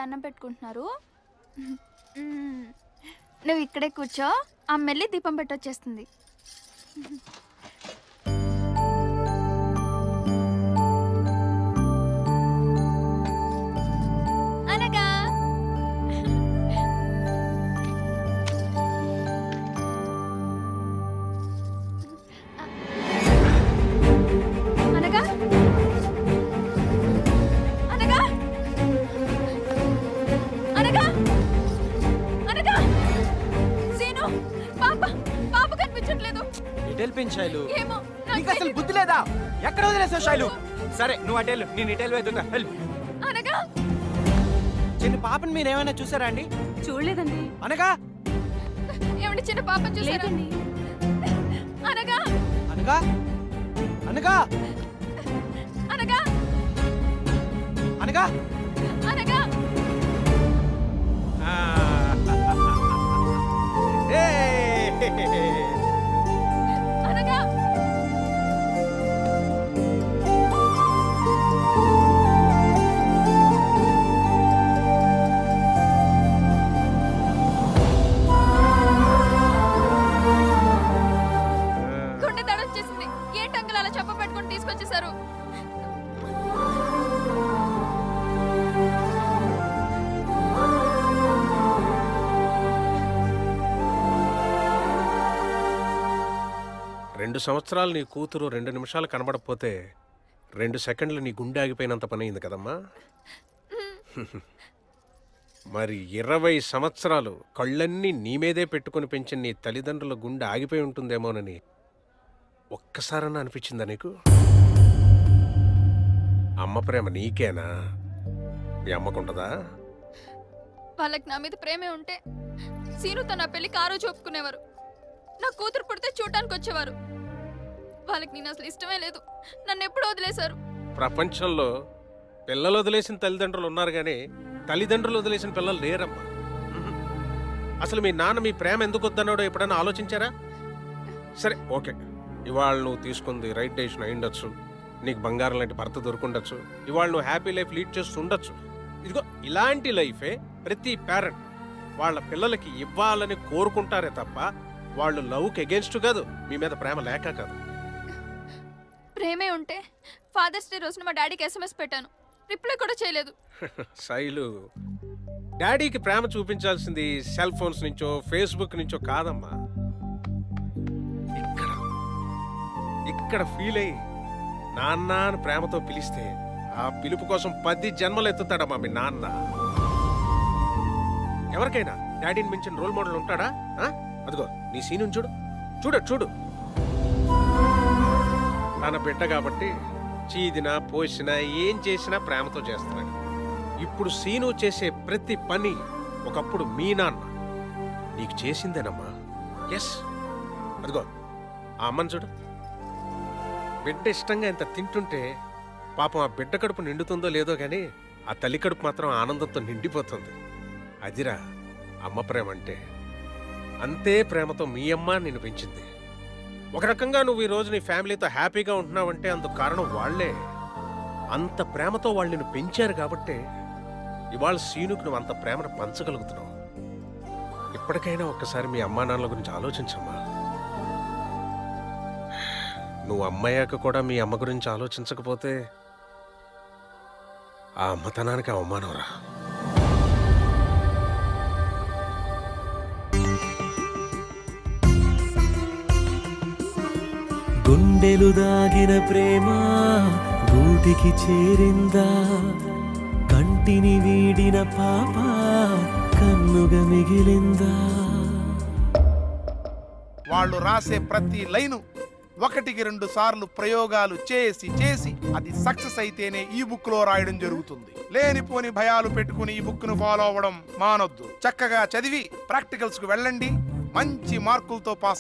దండం పెట్టుకుంటున్నారు. నువ్వు ఇక్కడే కూర్చో, అమ్మ వెళ్ళి దీపం పెట్టొచ్చేస్తుంది. అనగా అనగా అనగా అనగా అనగా సీను పాప పాప కనిపించట్లేదు. ఇటెల్ పిన్ శైలు, ఏమో నీకు అసలు బుద్ధి లేదా? ఎక్కడ వదిలేసావు శైలు? సరే నువ్వు అటెల్, నేను ఇటెల్ వెతున్నా. అనగా చిన్న పాపని మీరు ఏమైనా చూసారా అండి? చూడలేదండి. అనగా ఏమండి చిన్న పాప చూసారా? అనగా అనగా అనగా అనగా అనగా అనగా అనగా 2 సంవత్సరాలు నీ కూతురు 2 నిమిషాలు కనబడకపోతే 2 సెకండ్లు నీ గుండె ఆగిపోయినంత పని అయింది కదమ్మా. మరి 20 సంవత్సరాలు కళ్ళన్నీ నీ మీదే పెట్టుకుని పెంచిన నీ తల్లిదండ్రుల గుండె ఆగిపోయి ఉంటుందేమోనని ఒక్కసారన్నా అనిపించిందా నీకు? అమ్మ ప్రేమ నీకేనా, మీ అమ్మకుంటదా? వాళ్ళకి నా మీద ప్రేమే ఉంటే సీనుతో నా పెళ్లికి ఆ రోజు ఒప్పుకునేవారు. నా కూతురు పుడితే చూడటానికి వచ్చేవారు. వాళ్ళకి నేను అసలు ఇష్టమే లేదు, నన్ను ఎప్పుడు వదిలేశారు. ప్రపంచంలో పిల్లలు వదిలేసిన తల్లిదండ్రులు ఉన్నారు కానీ తల్లిదండ్రులు వదిలేసిన పిల్లలు లేరమ్మా. అసలు మీ నాన్న మీ ప్రేమ ఎందుకు వద్దన్నాడో ఎప్పుడైనా ఆలోచించారా? సరే ఓకే, ఇవాళ నువ్వు తీసుకుంది రైట్ డెసిషన్ అయి ఉండొచ్చు, నీకు బంగారం లాంటి భర్త దొరుకుండొచ్చు, ఇవాళ నువ్వు హ్యాపీ లైఫ్ లీడ్ చేస్తూ ఉండొచ్చు. ఇదిగో ఇలాంటి లైఫే ప్రతి పేరెంట్ వాళ్ళ పిల్లలకి ఇవ్వాలని కోరుకుంటారే తప్ప వాళ్ళు లవ్కి అగేన్స్ట్ కాదు, మీ మీద ప్రేమ లేక కాదు. ప్రేమే ఉంటే ఫాదర్స్ డే రోజున మా డాడీకి SMS పెట్టాను, రిప్లై కూడా చేయలేదు. శైలు, డాడీకి ప్రేమ చూపించాల్సింది సెల్ ఫోన్స్ నుంచో ఫేస్బుక్ నుంచో కాదమ్మా, ఇక్కడ ఇక్కడ ఫీల్ అయ్యి నాన్న అని ప్రేమతో పిలిస్తే ఆ పిలుపు కోసం 10 జన్మలు ఎత్తుతాడమ్మా మీ నాన్న. ఎవరికైనా డాడీని మించిన రోల్ మోడల్ ఉంటాడా? అదిగో నీ సీను చూడు చూడు చూడు, తన బిడ్డ కాబట్టి చీదినా పోసినా ఏం చేసినా ప్రేమతో చేస్తున్నాడు. ఇప్పుడు సీను చేసే ప్రతి పని ఒకప్పుడు మీ నాన్న నీకు చేసిందేనమ్మా. ఎస్, అదిగో ఆ అమ్మని చూడు, బిడ్డ ఇష్టంగా ఇంత తింటుంటే పాపం ఆ బిడ్డ కడుపు నిండుతుందో లేదో కానీ ఆ తల్లి కడుపు మాత్రం ఆనందంతో నిండిపోతుంది. అదిరా అమ్మ ప్రేమ అంటే. అంతే ప్రేమతో మీ అమ్మ నిన్ను పెంచింది. ఒక రకంగా నువ్వు ఈ రోజు నీ ఫ్యామిలీతో హ్యాపీగా ఉంటున్నావంటే అందుకు కారణం వాళ్లే. అంత ప్రేమతో వాళ్ళు నిన్ను పెంచారు కాబట్టే ఇవాళ సీనుకు నువ్వు అంత ప్రేమను పంచగలుగుతున్నావు. ఇప్పటికైనా ఒక్కసారి మీ అమ్మా నాన్నల గురించి ఆలోచించమ్మా. నువ్వు అమ్మయ్యాక కూడా మీ అమ్మ గురించి ఆలోచించకపోతే ఆ అమ్మతనానికి అవమానంరా. గుండెలు దాగిన ప్రేమ గూటికి చేరిందా, కంటిని వీడిన పాప కన్నుగా మిగిలిందా. వాళ్ళు రాసే ప్రతి లైను 1కి 2 సార్లు ప్రయోగాలు చేసి చేసి అది సక్సెస్ అయితేనే ఈ బుక్ లో రాయడం జరుగుతుంది. లేనిపోని భయాలు పెట్టుకుని ఈ బుక్ ను ఫాలో అవ్వడం మానొద్దు. చక్కగా చదివి ప్రాక్టికల్స్ కు వెళ్ళండి, మంచి మార్కులతో పాస్